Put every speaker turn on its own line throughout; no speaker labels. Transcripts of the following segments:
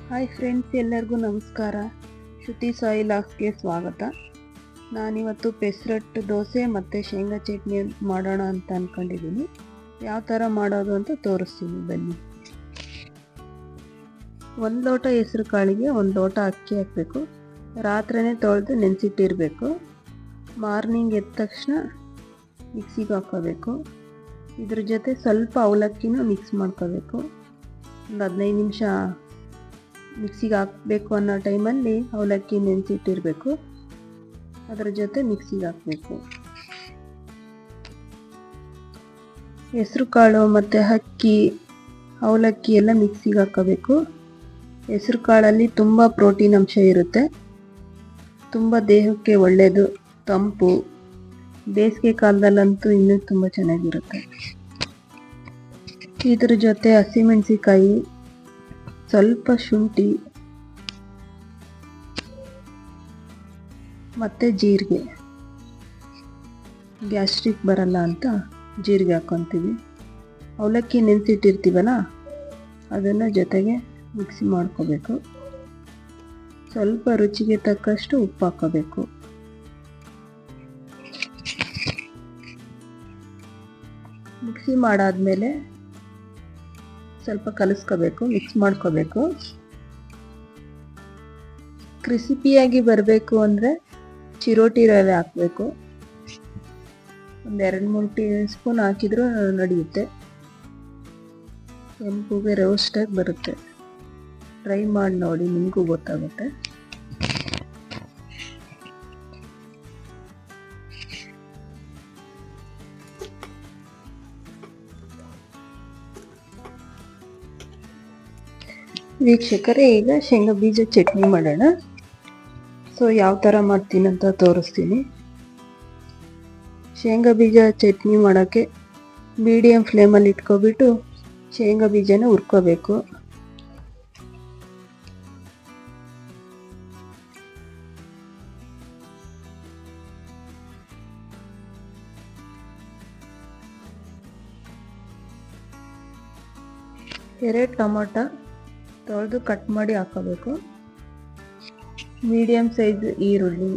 Hi friends, ಎಲ್ಲರಿಗೂ ನಮಸ್ಕಾರ. ಶ್ರುತಿ ಸಾಯಿ ಲಾಗ್ಸ್ಗೆ ಸ್ವಾಗತ. ನಾನಿವತ್ತು ಪೆಸರಟ್ಟು ದೋಸೆ ಮತ್ತು ಶೇಂಗಾ ಚಟ್ನಿ ಮಾಡೋಣ ಅಂತ ಅಂದ್ಕೊಂಡಿದ್ದೀನಿ. ಯಾವ ಥರ ಮಾಡೋದು ಅಂತ ತೋರಿಸ್ತೀನಿ, ಬನ್ನಿ. 1 ಲೋಟ ಹೆಸರು ಕಾಳಿಗೆ 1 ಲೋಟ ಅಕ್ಕಿ ಹಾಕಬೇಕು. ರಾತ್ರಿನೇ ತೊಳೆದು ನೆನೆಸಿಟ್ಟಿರಬೇಕು. ಮಾರ್ನಿಂಗ್ ಎದ್ದ ತಕ್ಷಣ ಮಿಕ್ಸಿಗೆ ಹಾಕೋಬೇಕು. ಇದ್ರ ಜೊತೆ ಸ್ವಲ್ಪ ಅವಲಕ್ಕಿನೂ ಮಿಕ್ಸ್ ಮಾಡ್ಕೋಬೇಕು. ಒಂದು 15 ನಿಮಿಷ ಮಿಕ್ಸಿಗೆ ಹಾಕಬೇಕು ಅನ್ನೋ ಟೈಮಲ್ಲಿ ಅವಲಕ್ಕಿ ನೆನೆಸಿಟ್ಟಿರಬೇಕು. ಅದರ ಜೊತೆ ಮಿಕ್ಸಿಗೆ ಹಾಕಬೇಕು. ಹೆಸರು ಕಾಳು ಮತ್ತು ಅಕ್ಕಿ, ಅವಲಕ್ಕಿ ಎಲ್ಲ ಮಿಕ್ಸಿಗೆ ಹಾಕೋಬೇಕು. ಹೆಸರು ಕಾಳಲ್ಲಿ ತುಂಬ ಪ್ರೋಟೀನ್ ಅಂಶ ಇರುತ್ತೆ. ತುಂಬ ದೇಹಕ್ಕೆ ಒಳ್ಳೆಯದು, ತಂಪು. ಬೇಸಿಗೆ ಕಾಲದಲ್ಲಂತೂ ಇನ್ನೂ ತುಂಬ ಚೆನ್ನಾಗಿರುತ್ತೆ. ಇದ್ರ ಜೊತೆ ಹಸಿಮೆಣಸಿಕಾಯಿ, ಸ್ವಲ್ಪ ಶುಂಠಿ ಮತ್ತು ಜೀರಿಗೆ. ಗ್ಯಾಸ್ಟ್ರಿಕ್ ಬರಲ್ಲ ಅಂತ ಜೀರಿಗೆ ಹಾಕ್ಕೊತೀವಿ. ಅವಲಕ್ಕಿ ನೆನೆಸಿಟ್ಟಿರ್ತೀವಲ್ಲ, ಅದನ್ನು ಜೊತೆಗೆ ಮಿಕ್ಸಿ ಮಾಡ್ಕೋಬೇಕು. ಸ್ವಲ್ಪ ರುಚಿಗೆ ತಕ್ಕಷ್ಟು ಉಪ್ಪು ಹಾಕೋಬೇಕು. ಮಿಕ್ಸಿ ಮಾಡಾದ್ಮೇಲೆ ಸ್ವಲ್ಪ ಕಲಿಸ್ಕೋಬೇಕು, ಮಿಕ್ಸ್ ಮಾಡ್ಕೋಬೇಕು. ಕ್ರಿಸಿಪಿಯಾಗಿ ಬರಬೇಕು ಅಂದರೆ ಚಿರೋಟಿ ರವೆ ಹಾಕಬೇಕು. ಒಂದು 2-3 ಟೀ ಸ್ಪೂನ್ ಹಾಕಿದ್ರೂ ನಡೆಯುತ್ತೆ. ಕೆಂಪುಗೆ ರೋಸ್ಟಾಗಿ ಬರುತ್ತೆ. ಟ್ರೈ ಮಾಡಿ ನೋಡಿ, ನಿಮಗೂ ಗೊತ್ತಾಗುತ್ತೆ. ವೀಕ್ಷಕರೇ, ಈಗ ಶೇಂಗಾ ಬೀಜ ಚಟ್ನಿ ಮಾಡೋಣ. ಯಾವ ಥರ ಮಾಡ್ತೀನಿ ಅಂತ ತೋರಿಸ್ತೀನಿ. ಶೇಂಗಾ ಬೀಜ ಚಟ್ನಿ ಮಾಡೋಕ್ಕೆ ಮೀಡಿಯಮ್ ಫ್ಲೇಮಲ್ಲಿ ಇಟ್ಕೊಬಿಟ್ಟು ಶೇಂಗಾ ಬೀಜನ ಹುರ್ಕೋಬೇಕು. ಎರಡು ಟೊಮೊಟೊ ತೊಳೆದು ಕಟ್ ಮಾಡಿ ಹಾಕೋಬೇಕು. ಮೀಡಿಯಮ್ ಸೈಜ್ ಈರುಳ್ಳಿ,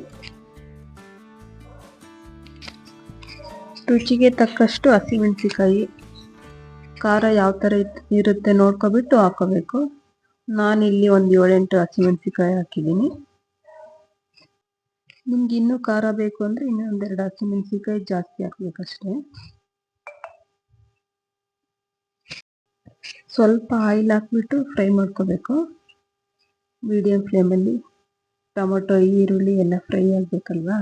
ರುಚಿಗೆ ತಕ್ಕಷ್ಟು ಹಸಿಮೆಣಸಿಕಾಯಿ. ಖಾರ ಯಾವ ಥರ ಇರುತ್ತೆ ನೋಡ್ಕೊಬಿಟ್ಟು ಹಾಕೋಬೇಕು. ನಾನಿಲ್ಲಿ ಒಂದು 7-8 ಹಸಿಮೆಣಸಿಕಾಯಿ ಹಾಕಿದ್ದೀನಿ. ನಿಮ್ಗೆ ಇನ್ನೂ ಖಾರ ಬೇಕು ಅಂದರೆ ಇನ್ನೂ 1-2 ಹಸಿಮೆಣಸಿಕಾಯಿ ಜಾಸ್ತಿ ಹಾಕ್ಬೇಕಷ್ಟೇ. ಸ್ವಲ್ಪ ಆಯಿಲ್ ಹಾಕ್ಬಿಟ್ಟು ಫ್ರೈ ಮಾಡ್ಕೋಬೇಕು ಮೀಡಿಯಮ್ ಫ್ಲೇಮಲ್ಲಿ. ಟೊಮೊಟೊ, ಈರುಳ್ಳಿ ಎಲ್ಲ ಫ್ರೈ ಆಗಬೇಕಲ್ವಾ,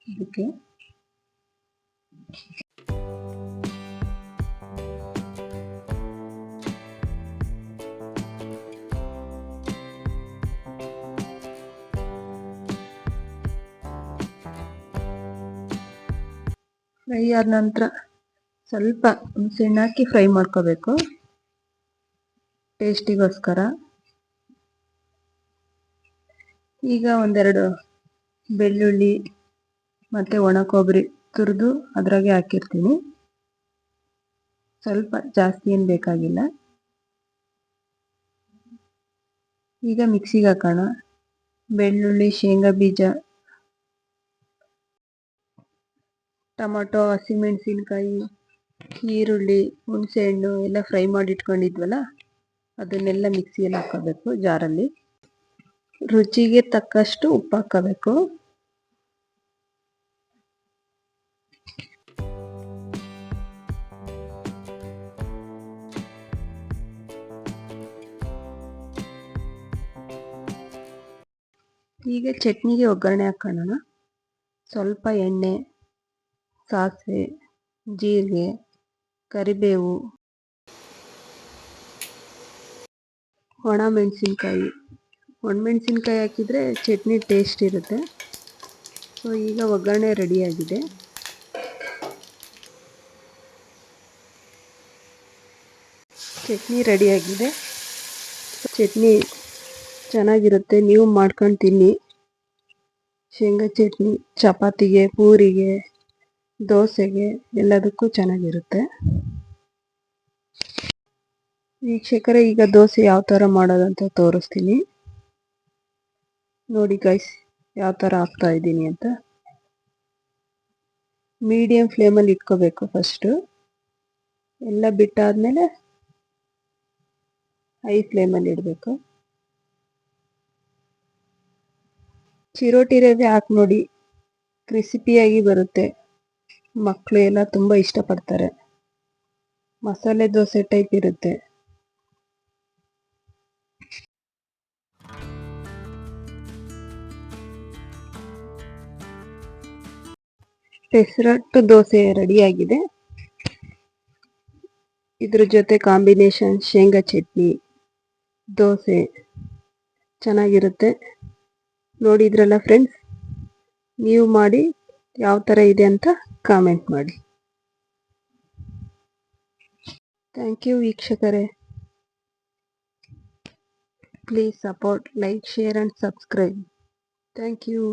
ಅದಕ್ಕೆ. ಫ್ರೈ ಆದ ನಂತರ ಸ್ವಲ್ಪ ಹುಣಸೆಹಣ್ಣು ಹಾಕಿ ಫ್ರೈ ಮಾಡ್ಕೋಬೇಕು, ಟೇಸ್ಟಿಗೋಸ್ಕರ. ಈಗ 1-2 ಬೆಳ್ಳುಳ್ಳಿ ಮತ್ತು ಒಣ ಕೊಬ್ಬರಿ ತುರಿದು ಅದ್ರಾಗೆ ಹಾಕಿರ್ತೀನಿ. ಸ್ವಲ್ಪ ಜಾಸ್ತಿ ಏನು ಬೇಕಾಗಿಲ್ಲ. ಈಗ ಮಿಕ್ಸಿಗೆ ಹಾಕೋಣ. ಬೆಳ್ಳುಳ್ಳಿ, ಶೇಂಗಾ ಬೀಜ, ಟೊಮೊಟೊ, ಹಸಿಮೆಣಸಿನ್ಕಾಯಿ, ಈರುಳ್ಳಿ, ಹುಣಸೆಹಣ್ಣು ಎಲ್ಲ ಫ್ರೈ ಮಾಡಿ ಇಟ್ಕೊಂಡಿದ್ವಲ್ಲ, ಅದನ್ನೆಲ್ಲ ಮಿಕ್ಸಿಯಲ್ಲಿ ಹಾಕೋಬೇಕು, ಜಾರಲ್ಲಿ. ರುಚಿಗೆ ತಕ್ಕಷ್ಟು ಉಪ್ಪು ಹಾಕೋಬೇಕು. ಈಗ ಚಟ್ನಿಗೆ ಒಗ್ಗರಣೆ ಹಾಕೋಣ. ಸ್ವಲ್ಪ ಎಣ್ಣೆ, ಸಾಸಿವೆ, ಜೀರಿಗೆ, ಕರಿಬೇವು, ಒಣಮೆಣಸಿನ್ಕಾಯಿ. ಒಣಮೆಣಸಿನ್ಕಾಯಿ ಹಾಕಿದರೆ ಚಟ್ನಿ ಟೇಸ್ಟ್ ಇರುತ್ತೆ. ಈಗ ಒಗ್ಗರಣೆ ರೆಡಿಯಾಗಿದೆ. ಚಟ್ನಿ ರೆಡಿಯಾಗಿದೆ. ಚಟ್ನಿ ಚೆನ್ನಾಗಿರುತ್ತೆ, ನೀವು ಮಾಡ್ಕೊಂಡು ತಿನ್ನಿ. ಶೇಂಗಾ ಚಟ್ನಿ ಚಪಾತಿಗೆ, ಪೂರಿಗೆ, ದೋಸೆಗೆ ಎಲ್ಲದಕ್ಕೂ ಚೆನ್ನಾಗಿರುತ್ತೆ. ವೀಕ್ಷಕರೇ, ಈಗ ದೋಸೆ ಯಾವ ಥರ ಮಾಡೋದಂತ ತೋರಿಸ್ತೀನಿ. ನೋಡಿ ಗೈಸ್ ಯಾವ ಥರ ಹಾಕ್ತಾ ಇದ್ದೀನಿ ಅಂತ. ಮೀಡಿಯಂ ಫ್ಲೇಮಲ್ಲಿ ಇಟ್ಕೋಬೇಕು ಫಸ್ಟು. ಎಲ್ಲ ಬಿಟ್ಟಾದ್ಮೇಲೆ ಹೈ ಫ್ಲೇಮಲ್ಲಿ ಇಡಬೇಕು. ಚಿರೋಟಿ ರವೆ ಹಾಕಿ ನೋಡಿ, ಕ್ರಿಸಿಪಿಯಾಗಿ ಬರುತ್ತೆ. ಮಕ್ಕಳು ಎಲ್ಲ ತುಂಬ ಇಷ್ಟಪಡ್ತಾರೆ. ಮಸಾಲೆ ದೋಸೆ ಟೈಪ್ ಇರುತ್ತೆ. ಹೆಸರಟ್ಟು ದೋಸೆ ರೆಡಿಯಾಗಿದೆ. ಇದ್ರ ಜೊತೆ ಕಾಂಬಿನೇಷನ್ ಶೇಂಗಾ ಚಟ್ನಿ, ದೋಸೆ ಚೆನ್ನಾಗಿರುತ್ತೆ. ನೋಡಿದ್ರಲ್ಲ ಫ್ರೆಂಡ್ಸ್, ನೀವು ಮಾಡಿ ಯಾವ ಥರ ಇದೆ ಅಂತ ಕಾಮೆಂಟ್ ಮಾಡಿ. ಥ್ಯಾಂಕ್ ಯು ವೀಕ್ಷಕರೇ. Please support, like, share and subscribe. Thank you.